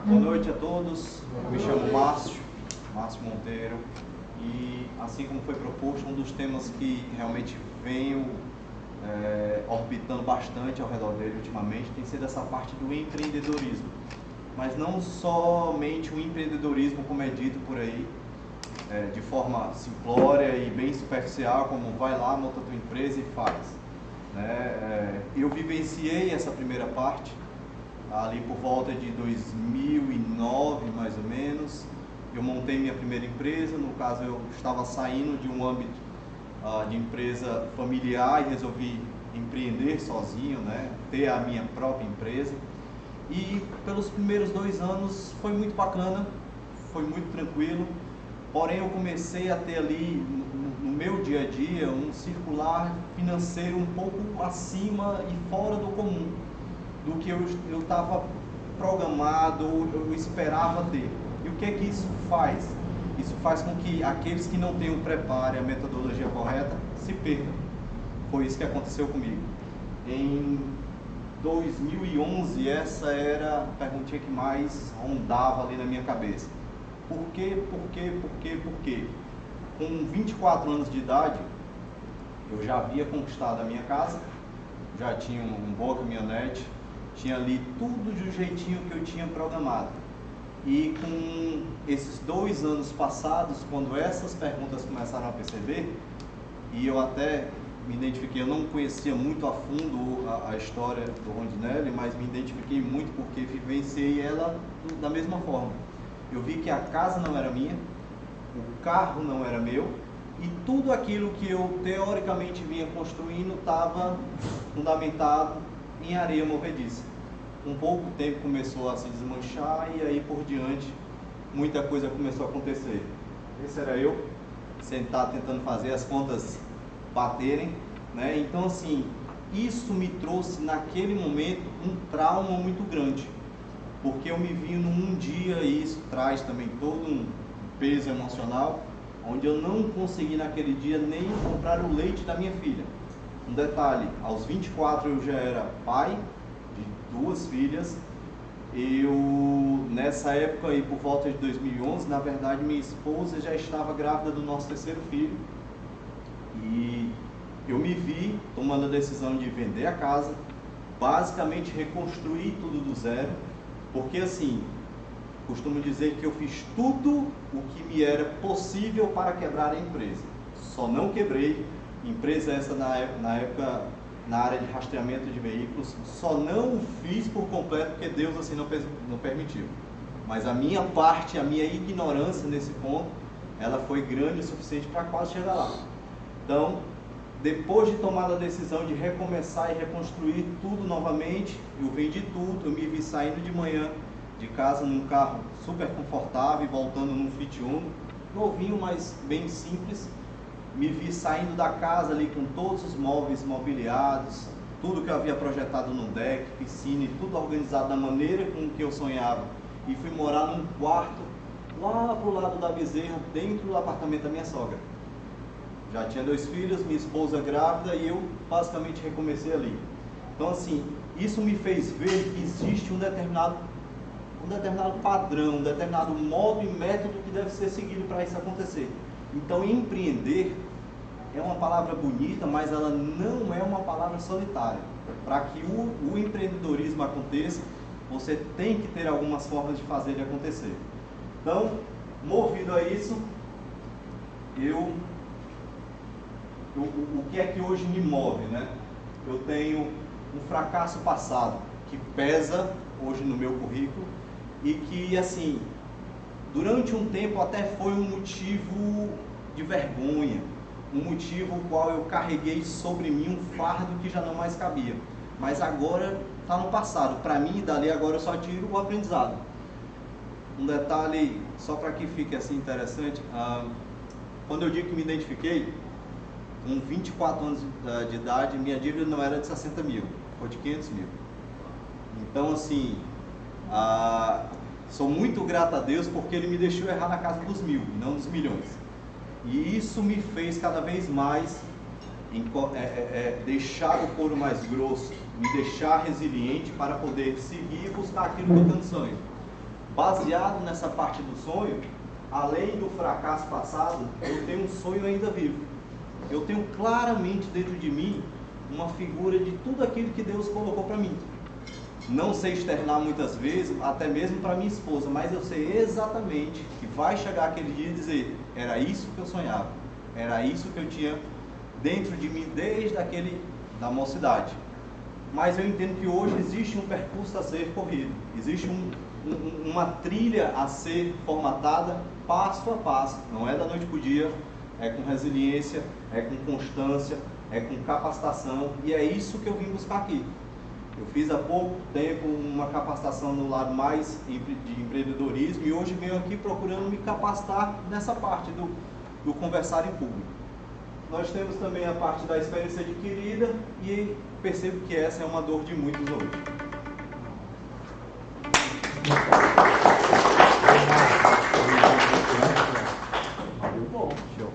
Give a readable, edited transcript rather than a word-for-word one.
Boa noite a todos, me chamo Márcio Monteiro, e assim como foi proposto, um dos temas que realmente venho orbitando bastante ao redor dele ultimamente tem sido essa parte do empreendedorismo, mas não somente o empreendedorismo como é dito por aí, de forma simplória e bem superficial, como vai lá, monta tua empresa e faz. Eu vivenciei essa primeira parte ali por volta de 2009, mais ou menos. Eu montei minha primeira empresa, no caso eu estava saindo de um âmbito de empresa familiar e resolvi empreender sozinho, ter a minha própria empresa. E pelos primeiros 2 anos foi muito bacana, foi muito tranquilo, porém eu comecei a ter ali no meu dia a dia um circular financeiro um pouco acima e fora do comum, do que eu estava programado, eu esperava ter. E o que é que isso faz? Isso faz com que aqueles que não têm o preparo e a metodologia correta se percam. Foi isso que aconteceu comigo. Em 2011, essa era a perguntinha que mais rondava ali na minha cabeça. Por quê? Com 24 anos de idade, eu já havia conquistado a minha casa, já tinha uma boa caminhonete, tinha ali tudo do jeitinho que eu tinha programado. E com esses 2 anos passados, quando essas perguntas começaram a perceber, e eu até me identifiquei, eu não conhecia muito a fundo a história do Rondinelli, mas me identifiquei muito porque vivenciei ela da mesma forma. Eu vi que a casa não era minha, o carro não era meu, e tudo aquilo que eu teoricamente vinha construindo estava fundamentado em areia movediça. Com pouco tempo começou a se desmanchar e aí por diante muita coisa começou a acontecer. Esse era eu, sentado tentando fazer as contas baterem, Então assim, isso me trouxe naquele momento um trauma muito grande, porque eu me vi num dia, e isso traz também todo um peso emocional, onde eu não consegui naquele dia nem comprar o leite da minha filha. Um detalhe, aos 24 eu já era pai de 2 filhas. Eu, nessa época aí, por volta de 2011, na verdade minha esposa já estava grávida do nosso 3º filho, e eu me vi tomando a decisão de vender a casa, basicamente reconstruir tudo do zero, porque assim, costumo dizer que eu fiz tudo o que me era possível para quebrar a empresa, só não quebrei. Empresa essa na época na área de rastreamento de veículos, só não fiz por completo porque Deus assim não permitiu. Mas a minha parte, a minha ignorância nesse ponto, ela foi grande o suficiente para quase chegar lá. Então, depois de tomar a decisão de recomeçar e reconstruir tudo novamente, eu vendi tudo, eu me vi saindo de manhã de casa num carro super confortável e voltando num Fit Uno, novinho, mas bem simples. Me vi saindo da casa ali com todos os móveis mobiliados, tudo que eu havia projetado no deck, piscina, tudo organizado da maneira com que eu sonhava. E fui morar num quarto lá pro lado da Bezerra, dentro do apartamento da minha sogra. Já tinha 2 filhos, minha esposa grávida, e eu basicamente recomecei ali. Então assim, isso me fez ver que existe um determinado padrão, um determinado modo e método que deve ser seguido para isso acontecer. Então, empreender é uma palavra bonita, mas ela não é uma palavra solitária. Para que o empreendedorismo aconteça, você tem que ter algumas formas de fazer ele acontecer. Então, movido a isso, o que é que hoje me move, Eu tenho um fracasso passado que pesa hoje no meu currículo e que, assim, durante um tempo até foi um motivo de vergonha, um motivo o qual eu carreguei sobre mim um fardo que já não mais cabia. Mas agora está no passado. Para mim, dali agora eu só tiro o aprendizado. Um detalhe, só para que fique assim interessante, quando eu digo que me identifiquei, com 24 anos de idade, minha dívida não era de 60 mil, foi de 500 mil. Então, assim, sou muito grato a Deus porque Ele me deixou errar na casa dos 1000 e não dos milhões. E isso me fez cada vez mais deixar o couro mais grosso, me deixar resiliente para poder seguir e buscar aquilo que eu tanto sonho. baseado nessa parte do sonho, além do fracasso passado, eu tenho um sonho ainda vivo. Eu tenho claramente dentro de mim uma figura de tudo aquilo que Deus colocou para mim. Não sei externar muitas vezes, até mesmo para minha esposa, mas eu sei exatamente que vai chegar aquele dia e dizer: era isso que eu sonhava, era isso que eu tinha dentro de mim desde da mocidade. Mas eu entendo que hoje existe um percurso a ser corrido, existe uma trilha a ser formatada passo a passo, não é da noite para o dia, é com resiliência, é com constância, é com capacitação, e é isso que eu vim buscar aqui. Eu fiz há pouco tempo uma capacitação no lado mais de empreendedorismo, e hoje venho aqui procurando me capacitar nessa parte do conversar em público. Nós temos também a parte da experiência adquirida, e percebo que essa é uma dor de muitos hoje. Bom, show.